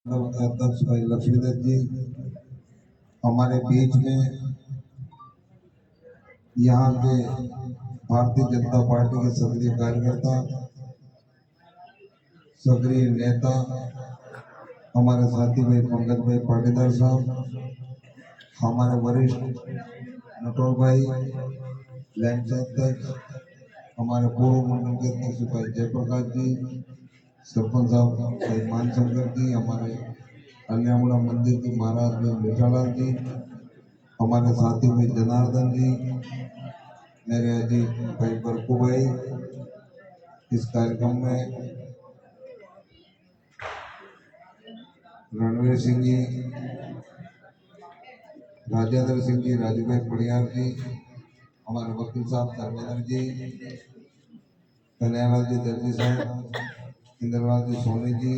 अध्यक्ष भाई लक्ष्मीदत्त जी हमारे बीच में, यहाँ के भारतीय जनता पार्टी के सक्रिय कार्यकर्ता, सक्रिय नेता, हमारे साथी भाई पंकज भाई पाटीदार साहब, हमारे वरिष्ठ नटोर भाई लैंड अध्यक्ष, हमारे पूर्व मंडल के अध्यक्ष भाई जयप्रकाश जी, सरपंच साहब भाई मानशंकर जी, हमारे कल्याणमुड़ा मंदिर के महाराज भाई मिठालाल जी, हमारे साथी भाई जनार्दन जी, मेरे अजीत भाई बरकू भाई, इस कार्यक्रम में रणवीर सिंह जी, राजेंद्र सिंह जी, राजू भाई पड़ियार जी, हमारे वकील साहब धर्मेंद्र जी, कन्हैयालाल जी दर्जी साहब, इंद्रलाल जी सोनी जी,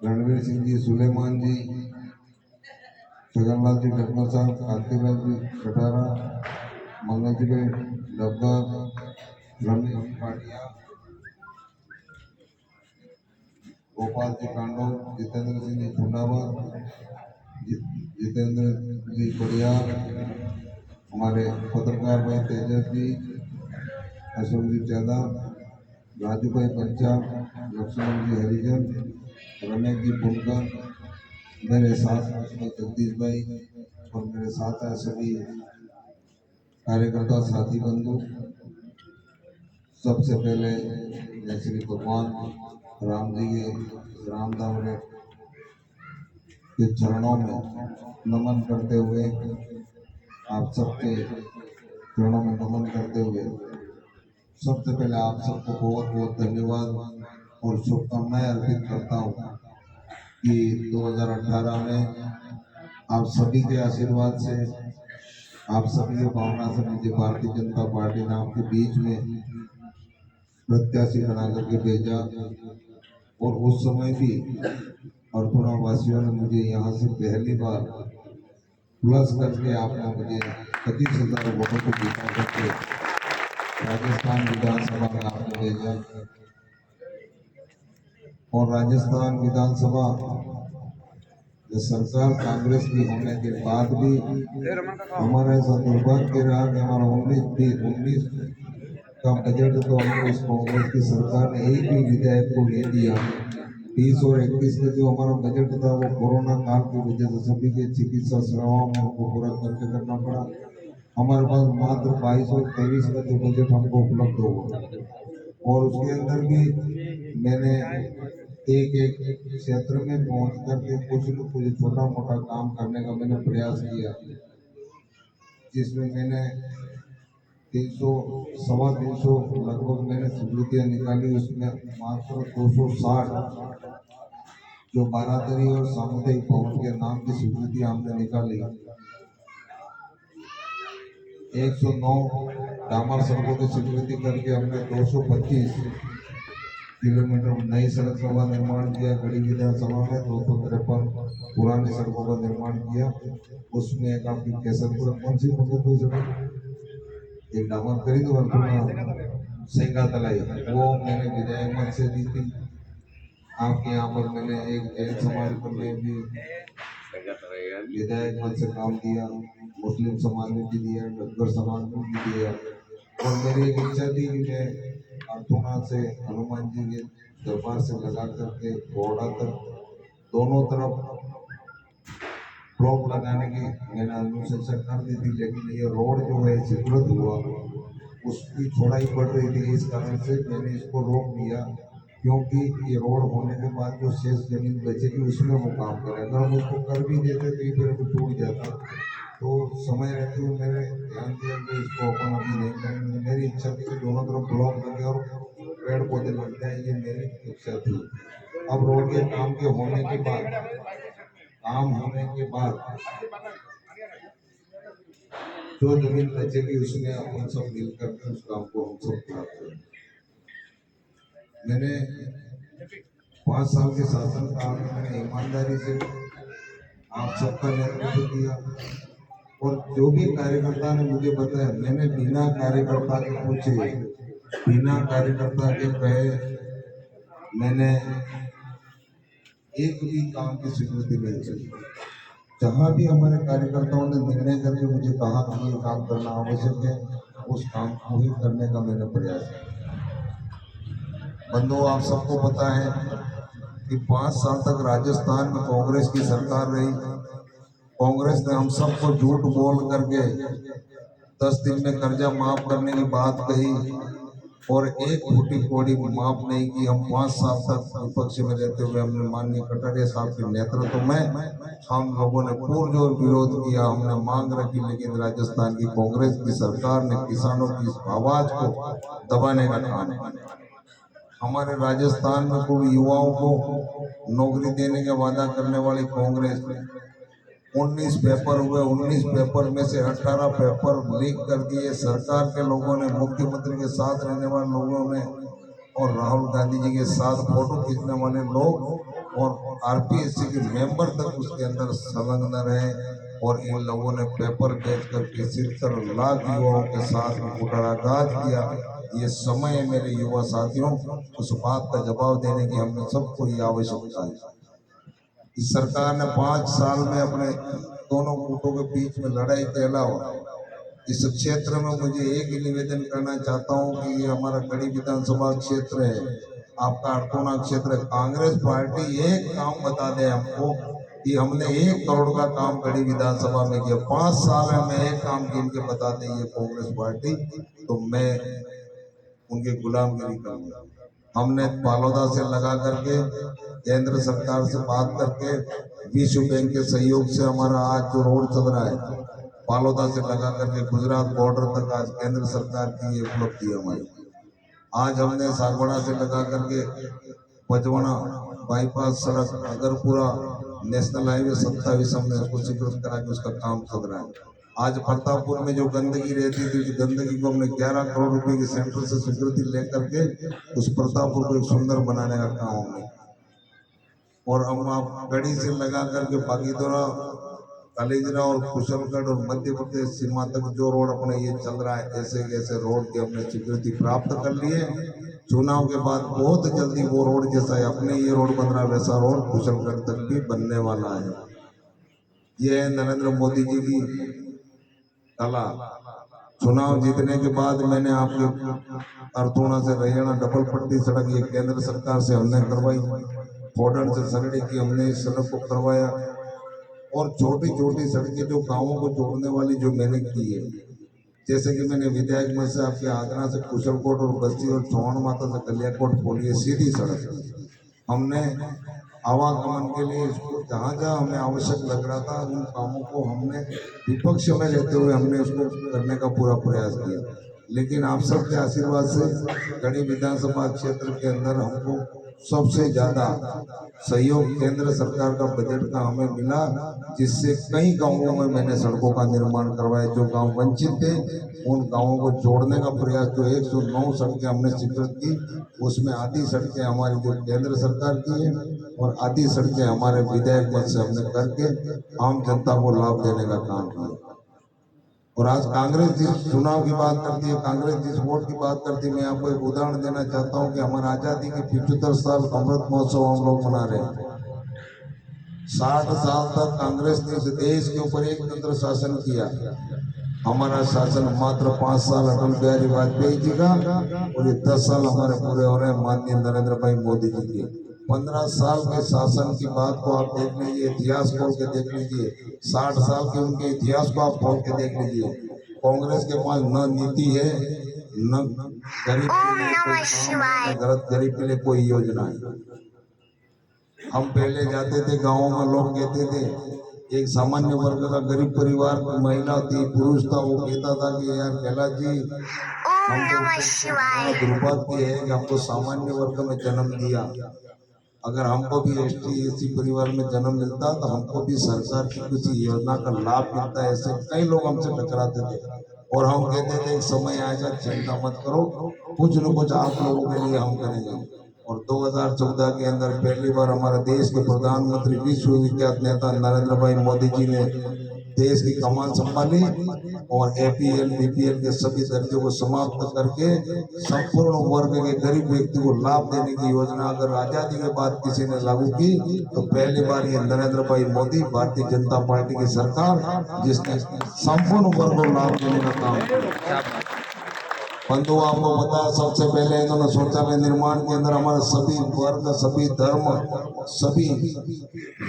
रणवीर सिंह जी सुलेमान जी, छगनलाल जी डकमर साहब, कांतिलाल जी कटारा, मंगल जी भाई डब्बर, रमेश जी पाटिया, गोपाल जी कांडो, जितेंद्र सिंह जी खुंडावर, जितेंद्र जी बढ़िया, हमारे पत्रकार भाई तेजस जी, अशोक जी चादा, राजू भाई पंचा, लक्ष्मण जी हरिजन, रमेश जी पुनकर, मेरे साथ जगदीश भाई और मेरे साथ है सभी कार्यकर्ता साथी बंधु। सबसे पहले मैं श्री भगवान राम जी के रामधाम के चरणों में नमन करते हुए, आप सबके चरणों में नमन करते हुए सबसे पहले आप सबको बहुत बहुत धन्यवाद और शुभकामनाएं अर्पित करता हूँ कि 2018 में आप सभी के आशीर्वाद से, आप सभी की भावना से मुझे भारतीय जनता पार्टी नाम के बीच में प्रत्याशी बना करके भेजा और उस समय भी अर्थुणा वासियों ने मुझे यहाँ से पहली बार प्लस करके आपने मुझे 25,000 वोटों को जीता करके राजस्थान विधानसभा में आपने भेजा। और राजस्थान विधानसभा सरकार कांग्रेस की होने के बाद भी हमारा ऐसा दुर्भाग्य रहा कि हमारा 19 का बजट तो हमको इस कांग्रेस की सरकार ने एक भी विधायक को नहीं दिया। 20 और 21 में जो हमारा बजट था वो कोरोना काल की वजह से सभी के चिकित्सा सेवाओं में हमको पूरा करके करना पड़ा। हमारे पास मात्र 22 और 23 का जो बजट हमको उपलब्ध हुआ और उसके अंदर भी मैंने एक एक क्षेत्र में पहुंच करके कुछ न कुछ छोटा मोटा काम करने का मैंने प्रयास किया, जिसमें मैंने 300 लगभग मैंने स्वीकृतियां निकाली। उसमें मात्र 260 जो बारादरी और सामुदायिक भवन के नाम की स्वीकृतियां हमने निकाली। 109 डामर सड़कों की स्वीकृति करके हमने 225 किलोमीटर नई सड़क का निर्माण किया। गढ़ी विधानसभा में 253 पुरानी सड़कों का निर्माण किया। उसमें एक आपकी केसरपुर कौन सी सड़क, एक डामर करी तो सिंगा तलाई, वो मैंने विधायक मत से दी थी। आपके यहाँ पर मैंने एक जैन समाज पर में भी विधायक मत से काम दिया, मुस्लिम समाज में भी दिया, डग्गर समाज में भी दिया। और मेरी एक इच्छा थी कि मैं अर्थुणा से हनुमान जी के दरबार से लगा करके घोड़ा तक दोनों तरफ ब्लॉक लगाने की मैंने अनुशंसा कर दी थी, लेकिन ये रोड जो है स्वीकृत हुआ उसकी चौड़ाई बढ़ रही थी, इस कारण से मैंने इसको रोक दिया। क्योंकि ये रोड होने के बाद जो शेष जमीन बचेगी उसमें वो काम करें, अगर हम उसको कर भी देते तो ये फिर टूट जाता। तो समय रहते हुए मैंने ध्यान दिया कि इसको अपन अभी नहीं करेंगे। मेरी इच्छा थी कि दोनों तरफ ब्लॉक लगे और पेड़ पौधे लग जाए, ये मेरी इच्छा थी। अब रोड के काम के होने के बाद जो जमीन बचेगी उसमें अपन सब मिल करके उस काम को हम सब प्राप्त करें। मैंने 5 साल के शासन काल में मैंने ईमानदारी से आप सबका नेतृत्व किया और जो भी कार्यकर्ता ने मुझे बताया, मैंने बिना कार्यकर्ता के पूछे, बिना कार्यकर्ता के कहे मैंने एक भी काम की स्वीकृति नहीं चली। जहां भी हमारे कार्यकर्ताओं ने निर्णय करके मुझे कहा कि ये काम करना आवश्यक है, उस काम को ही करने का मैंने प्रयास किया। बंधु, आप सबको पता है कि 5 साल तक राजस्थान में कांग्रेस की सरकार रही। कांग्रेस ने हम सबको झूठ बोल करके 10 दिन में कर्जा माफ करने की बात कही और एक फूटी कौड़ी माफ नहीं की। हम 5 साल तक विपक्ष में रहते हुए हमने माननीय कटारिया साहब के नेतृत्व में हम लोगों ने पुरजोर विरोध किया, हमने मांग रखी, लेकिन राजस्थान की कांग्रेस की सरकार ने किसानों की इस आवाज को दबाने का काम किया। हमारे राजस्थान में कोई युवाओं को नौकरी देने का वादा करने वाली कांग्रेस 19 पेपर हुए, 19 पेपर में से 18 पेपर लीक कर दिए। सरकार के लोगों ने, मुख्यमंत्री के साथ रहने वाले लोगों ने और राहुल गांधी जी के साथ फोटो खींचने वाले लोग और आरपीएससी के मेंबर तक उसके अंदर संलग्न रहे और इन लोगों ने पेपर बेच करके 70 लाख युवाओं के साथ कुठाराघात किया। ये समय है मेरे युवा साथियों, उस बात का जवाब देने की हमें सबको ये आवश्यकता है। इस सरकार ने 5 साल में अपने दोनों गुटों के बीच में लड़ाई के अलावा इस क्षेत्र में मुझे एक ही निवेदन करना चाहता हूं कि ये हमारा कड़ी विधानसभा क्षेत्र है, आपका अड़तोना क्षेत्र है। कांग्रेस पार्टी एक काम बता दे हमको कि हमने 1 करोड़ का काम कड़ी विधानसभा में किया। 5 साल में एक काम गिन के बता दे ये कांग्रेस पार्टी, तो मैं उनकी गुलामगिरी करूंगा। हमने बालोदा से लगा करके केंद्र सरकार से बात करके विश्व बैंक के सहयोग से हमारा आज जो रोड चल रहा है बालोदा से लगा करके गुजरात बॉर्डर तक, आज केंद्र सरकार की ये उपलब्धि है हमारी। आज हमने सागवाड़ा से लगा करके पचवड़ा बाईपास सड़क अगरपुरा नेशनल हाईवे 27 हमने उसको स्वीकृत करा के उसका काम चल रहा है। आज प्रतापपुर में जो गंदगी रहती थी, उस गंदगी को हमने 11 करोड़ रुपए की सेंटर से स्वीकृति लेकर के उस प्रतापपुर को एक सुंदर बनाने का काम हमने। और हम आप गढ़ी से लगा करके बागीदोरा, कालीजरा और कुशलगढ़ और मध्य प्रदेश सीमा तक जो रोड अपने ये चल रहा है, ऐसे ऐसे रोड की हमने स्वीकृति प्राप्त कर लिए। चुनाव के बाद बहुत जल्दी वो रोड जैसा है अपने ये रोड बन रहा है, वैसा रोड कुशलगढ़ तक भी बनने वाला है। ये है नरेंद्र मोदी जी की कला। चुनाव जीतने के बाद मैंने आपके अर्थोना से रैयाणा डबल पट्टी सड़क ये केंद्र सरकार से हमने करवाई, फोडन से सरड़ी की हमने इस सड़क को करवाया और छोटी छोटी सड़कें जो गांवों को जोड़ने वाली जो मैंने की है, जैसे कि मैंने विधायक में से आपके आगरा से कुशलकोट और बस्ती और चौहान माता से कलियाकोट खोली है सीधी सड़क। हमने आवागमन के लिए इसको जहाँ जहाँ हमें आवश्यक लग रहा था उन कामों को हमने विपक्ष में रहते हुए हमने उसको करने का पूरा प्रयास किया। लेकिन आप सबके आशीर्वाद से गढ़ी विधानसभा क्षेत्र के अंदर हमको सबसे ज्यादा सहयोग केंद्र सरकार का बजट का हमें मिला, जिससे कई गांवों में मैंने सड़कों का निर्माण करवाया। जो गांव वंचित थे उन गांवों को जोड़ने का प्रयास, जो 109 सड़कें हमने स्वीकृत की, उसमें आधी सड़कें हमारी जो केंद्र सरकार की है और आधी सड़कें हमारे विधायक मत से हमने करके आम जनता को लाभ देने का काम किया। और आज कांग्रेस जिस चुनाव की बात करती है, कांग्रेस जिस वोट की बात करती है, मैं आपको एक उदाहरण देना चाहता हूं कि हमारा आजादी के 75 साल अमृत महोत्सव हम लोग मना रहे हैं। 60 साल तक कांग्रेस ने इस देश के ऊपर एक तंत्र शासन किया। हमारा शासन मात्र 5 साल अटल बिहारी वाजपेयी जी का और ये 10 साल हमारे पूरे हो रहे हैं माननीय नरेंद्र भाई मोदी जी के। 15 साल के शासन की बात को आप देख लीजिए, इतिहास खोल के देख लीजिए। 60 साल के उनके इतिहास को आप खोल के देख लीजिए। कांग्रेस के पास न नीति है, न गरीब के लिए कोई काम, न गरीब के लिए कोई योजना है। हम पहले जाते थे गाँवों में, लोग कहते थे एक सामान्य वर्ग का गरीब परिवार की महिला थी, पुरुष था, वो कहता था कि यार कैलाश जी हमको दुर्भाग्य है कि हमको सामान्य वर्ग में जन्म दिया। अगर हमको भी एसटी परिवार में जन्म मिलता तो हमको भी सरकार की किसी योजना का लाभ मिलता है। ऐसे कई लोग हमसे टकराते थे और हम कहते थे एक समय आएगा, चिंता मत करो, कुछ न कुछ आप लोगों के लिए हम करेंगे। और 2014 के अंदर पहली बार हमारे देश के प्रधानमंत्री विश्व विख्यात नेता नरेंद्र भाई मोदी जी ने देश की कमान संभाली और एपीएल बीपीएल के सभी दर्जों को समाप्त करके संपूर्ण वर्ग के गरीब व्यक्ति को लाभ देने की योजना अगर आजादी के बाद किसी ने लागू की तो पहली बार ये नरेंद्र भाई मोदी भारतीय जनता पार्टी की सरकार जिसने संपूर्ण वर्ग को लाभ देने का काम किया। बंधु आपको पता है सबसे पहले इन्होंने शौचालय निर्माण के अंदर हमारे सभी वर्ग सभी धर्म सभी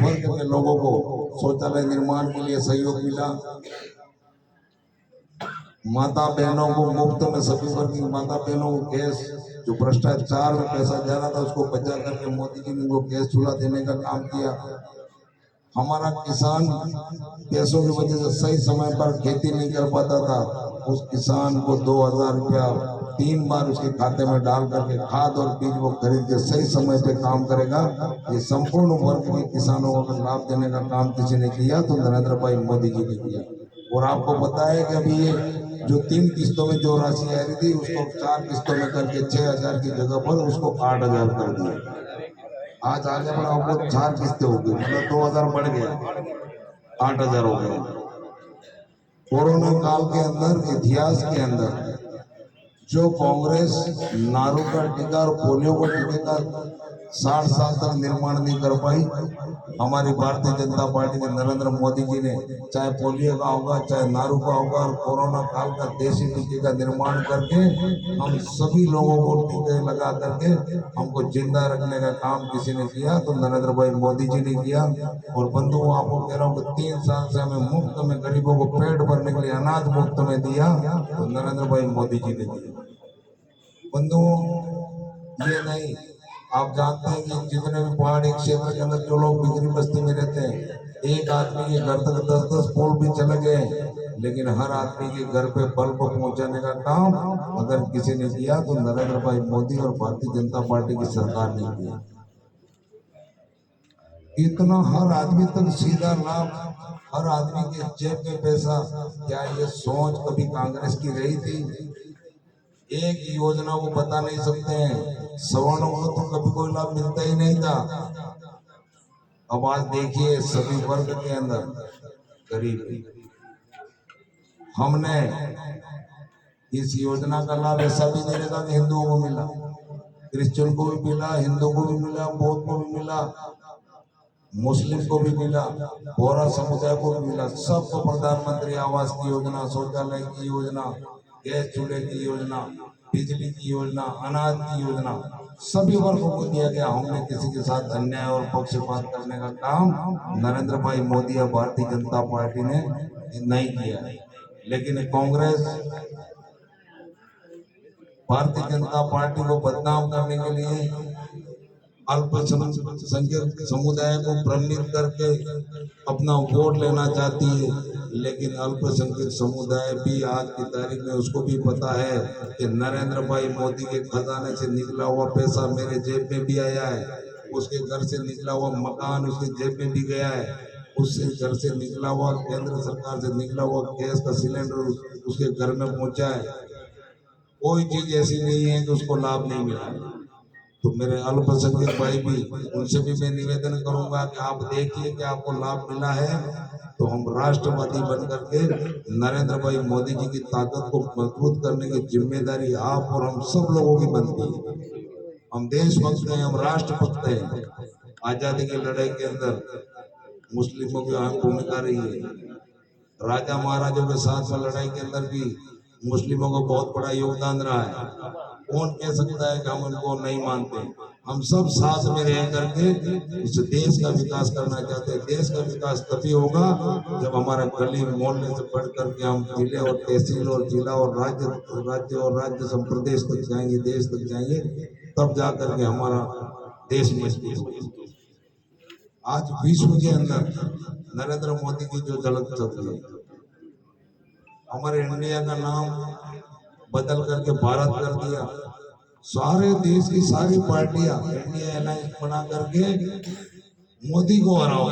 वर्ग के लोगों को शौचालय निर्माण के लिए सहयोग मिला। माता बहनों को मुफ्त में सभी वर्ग की माता बहनों को गैस जो भ्रष्टाचार में पैसा जा रहा था उसको बचा करके मोदी जी ने उनको गैस चूल्हा देने का काम किया। हमारा किसान पैसों की वजह से सही समय पर खेती नहीं कर पाता था, उस किसान को 2000 रुपया 3 बार उसके खाते में डाल करके खाद और बीज वो खरीद के सही समय पे काम करेगा। ये संपूर्ण वर्ग के किसानों को लाभ देने का काम किसी ने किया तो नरेंद्र भाई मोदी जी ने किया। और आपको पता है कि अभी ये जो 3 किस्तों में जो राशि आ रही थी उसको 4 किस्तों में करके 6000 की जगह पर उसको 8000 कर दिया। आज आगे बढ़ा आपको 4 किस्तें हो गई, मतलब 2000 बढ़ गया, 8000 हो गया। कोरोना काल के अंदर इतिहास के अंदर जो कांग्रेस नारू का टीका और पोलियो का टीके का 60 साल तक निर्माण नहीं कर पाई, हमारी भारतीय जनता पार्टी के नरेंद्र मोदी जी ने चाहे पोलियो का होगा चाहे नारू का होगा और कोरोना काल का देशी टीके का निर्माण करके हम सभी लोगों को टीके लगा करके हमको जिंदा रखने का काम किसी ने किया तो नरेंद्र भाई मोदी जी ने किया। और बंधुओं आपको कह रहा हूँ कि 3 साल से हमें मुफ्त में गरीबों को पेट भरने के लिए अनाज मुफ्त में दिया तो नरेंद्र भाई मोदी जी ने दिया। बंधुओं ये नहीं, आप जानते हैं कि जितने भी पहाड़ी क्षेत्र के अंदर जो लोग बिजली बस्ती में रहते हैं, एक आदमी के घर तक 10-10 पोल भी चले गए, लेकिन हर आदमी के घर पे बल्ब पहुंचाने का काम अगर किसी ने किया तो नरेंद्र भाई मोदी और भारतीय जनता पार्टी की सरकार ने किया। इतना हर आदमी तक सीधा लाभ, हर आदमी के जेब में पैसा, क्या ये सोच कभी कांग्रेस की रही थी? एक योजना वो बता नहीं सकते हैं, सवर्णों को तो कभी कोई लाभ मिलता ही नहीं था। अब आज देखिए सभी वर्ग के अंदर गरीब, हमने इस योजना का लाभ ऐसा भी नहीं रखा कि हिंदुओं को मिला, क्रिश्चियन को भी मिला, हिंदू को भी मिला, बौद्ध को भी मिला, मुस्लिम को भी मिला, बोरा समुदाय को भी मिला। सबको प्रधानमंत्री आवास की योजना, शौचालय की योजना, गैस चूल्हे की योजना, बिजली की योजना, अनाज की योजना सभी वर्गों को दिया गया। हमने किसी के साथ अन्याय और पक्षपात करने का काम नरेंद्र भाई मोदी और भारतीय जनता पार्टी ने नहीं किया। लेकिन कांग्रेस भारतीय जनता पार्टी को बदनाम करने के लिए अल्पसंख्यक समुदाय को भ्रमित करके अपना वोट लेना चाहती है, लेकिन अल्पसंख्यक समुदाय भी आज की तारीख में उसको भी पता है कि नरेंद्र भाई मोदी के खजाने से निकला हुआ पैसा मेरे जेब में भी आया है, उसके घर से निकला हुआ मकान उसके जेब में भी गया है, उससे घर से निकला हुआ केंद्र सरकार से निकला हुआ गैस का सिलेंडर उसके घर में पहुंचा है। कोई चीज ऐसी नहीं है कि उसको लाभ नहीं मिला। तो मेरे अल्पसंख्यक भाई भी, उनसे भी मैं निवेदन करूंगा कि आप देखिए कि आपको लाभ मिला है तो हम राष्ट्रवादी बनकर के नरेंद्र भाई मोदी जी की ताकत को मजबूत करने की जिम्मेदारी आप और हम सब लोगों की बनती है। हम देशभक्त हैं, हम राष्ट्रभक्त हैं। आजादी की लड़ाई के अंदर मुस्लिमों की अहम भूमिका रही है, राजा महाराजों के साथ में लड़ाई के अंदर भी मुस्लिमों का बहुत बड़ा योगदान रहा है। कौन कह सकता है कि हम उनको नहीं मानते? हम सब साथ में रह करके इस देश का विकास करना चाहते हैं। देश का विकास तभी होगा जब हमारा गली मोहल्ले से बढ़ करके हम जिले और तहसील और जिला और राज्य प्रदेश तक जाएंगे, देश तक जाएंगे, तब जा करके हमारा देश मजबूत होगा। आज विश्व के अंदर नरेंद्र मोदी की जो झलक चल रही है, हमारे इंडिया का नाम बदल करके भारत कर दिया। सारे देश की सारी पार्टियां इंडिया अलायंस बना करके मोदी को हराओ।